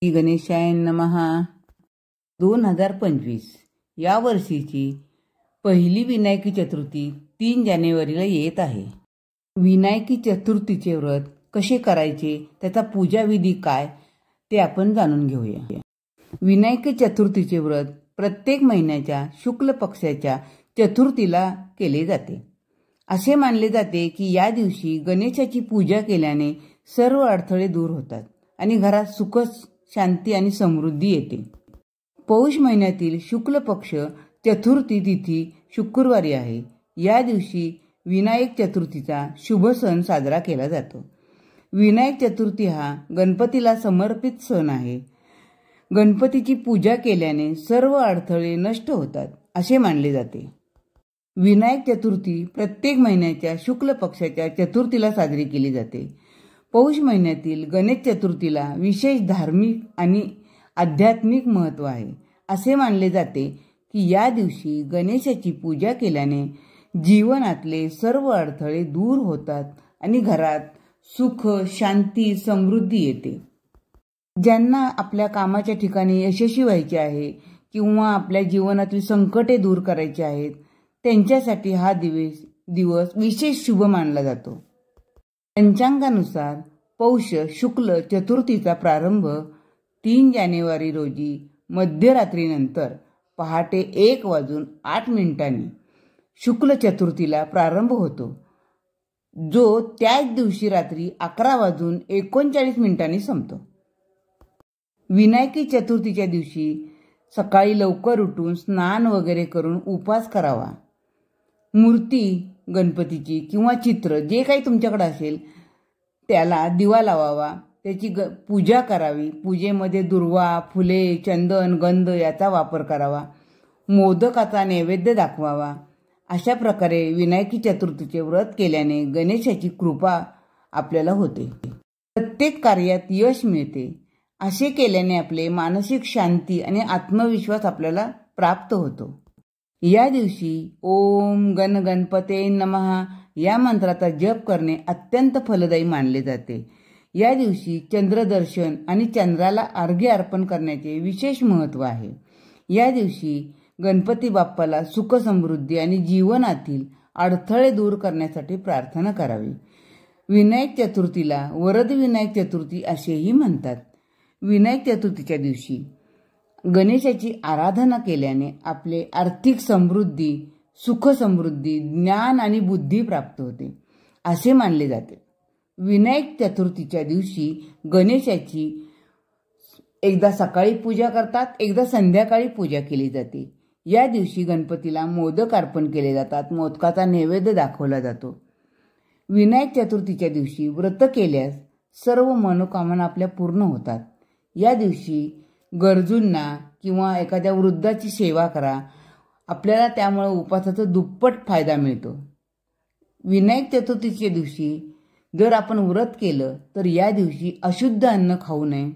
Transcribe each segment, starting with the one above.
श्री गणेशाय नमः. 2025 या वर्षीची पहिली विनायकी चतुर्थी 3 जानेवारीला येत आहे. विनायकी चतुर्थीचे व्रत कसे करायचे, त्याचा पूजाविधी काय ते आपण जाणून घेऊया. विनायकी चतुर्थीचे व्रत प्रत्येक महिन्याच्या शुक्ल पक्षाच्या चतुर्थीला केले जाते. असे मानले जाते की या दिवशी गणेशाची पूजा केल्याने सर्व अडथळे दूर होतात आणि घरात सुख, शांती आणि समृद्धी येते. पौष महिन्यातील शुक्ल पक्ष चतुर्थी तिथी शुक्रवारी आहे. या दिवशी विनायक चतुर्थीचा शुभ सण साजरा केला जातो. विनायक चतुर्थी हा गणपतीला समर्पित सण आहे. गणपतीची पूजा केल्याने सर्व अडथळे नष्ट होतात असे मानले जाते. विनायक चतुर्थी प्रत्येक महिन्याच्या शुक्ल पक्षाच्या चतुर्थीला साजरी केली जाते. पौष महिन्यातील गणेश चतुर्थीला विशेष धार्मिक आणि आध्यात्मिक महत्त्व आहे. असे मानले जाते की या दिवशी गणेशाची पूजा केल्याने जीवनातले सर्व अडथळे दूर होतात आणि घरात सुख, शांती, समृद्धी येते. ज्यांना आपल्या कामाच्या ठिकाणी यशस्वी व्हायचे आहे किंवा आपल्या जीवनातील संकटे दूर करायचे आहेत, त्यांच्यासाठी हा दिवस विशेष शुभ मानला जातो. पंचांगानुसार पौष शुक्ल चतुर्थीचा प्रारंभ 3 जानेवारी रोजी मध्यरात्रीनंतर पहाटे 1:08 शुक्ल चतुर्थीला प्रारंभ होतो, जो त्याच दिवशी रात्री 11:39 संपतो. विनायकी चतुर्थीच्या दिवशी सकाळी लवकर उठून स्नान वगैरे करून उपवास करावा. मूर्ती गणपतीची किंवा चित्र जे काही तुमच्याकडे असेल त्याला दिवा लावावा, त्याची पूजा करावी. पूजेमध्ये दुर्वा, फुले, चंदन, गंध याचा वापर करावा. मोदकाचा नैवेद्य दाखवावा. अशा प्रकारे विनायकी चतुर्थीचे व्रत केल्याने गणेशाची कृपा आपल्याला होते. प्रत्येक कार्यात यश मिळते. असे केल्याने आपले मानसिक शांती आणि आत्मविश्वास आपल्याला प्राप्त होतो. या दिवशी ओम गण गणपते नमः या मंत्राचा जप करणे अत्यंत फलदायी मानले जाते. या दिवशी चंद्रदर्शन आणि चंद्राला अर्घ्य अर्पण करण्याचे विशेष महत्त्व आहे. या दिवशी गणपती बाप्पाला सुख, समृद्धी आणि जीवनातील अडथळे दूर करण्यासाठी प्रार्थना करावी. विनायक चतुर्थीला वरद विनायक चतुर्थी असेही म्हणतात. विनायक चतुर्थीच्या दिवशी गणेशाची आराधना केल्याने आपले आर्थिक समृद्धी, सुख, समृद्धी, ज्ञान आणि बुद्धी प्राप्त होते असे मानले जाते. विनायक चतुर्थीच्या दिवशी गणेशाची एकदा सकाळी पूजा करतात, एकदा संध्याकाळी पूजा केली जाते. या दिवशी गणपतीला मोदक अर्पण केले जातात. मोदकाचा नैवेद्य दाखवला जातो. विनायक चतुर्थीच्या दिवशी व्रत केल्यास सर्व मनोकामना आपल्या पूर्ण होतात. या दिवशी गरजूंना किंवा एखाद्या वृद्धाची सेवा करा. आपल्याला त्यामुळे उपवासाचा दुप्पट फायदा मिळतो. विनायक चतुर्थीच्या दिवशी जर आपण व्रत केलं तर या दिवशी अशुद्ध अन्न खाऊ नये,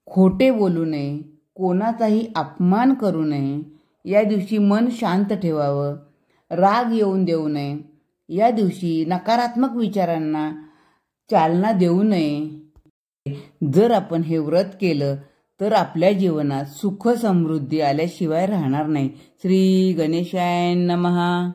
खोटे बोलू नये, कोणाचाही अपमान करू नये. या दिवशी मन शांत ठेवावं, राग येऊन देऊ नये. या दिवशी नकारात्मक विचारांना चालना देऊ नये. जर आपण हे व्रत केलं तर आपल्या जीवनात सुख, समृद्धी आल्याशिवाय राहणार नाही. श्री गणेशाय नमः.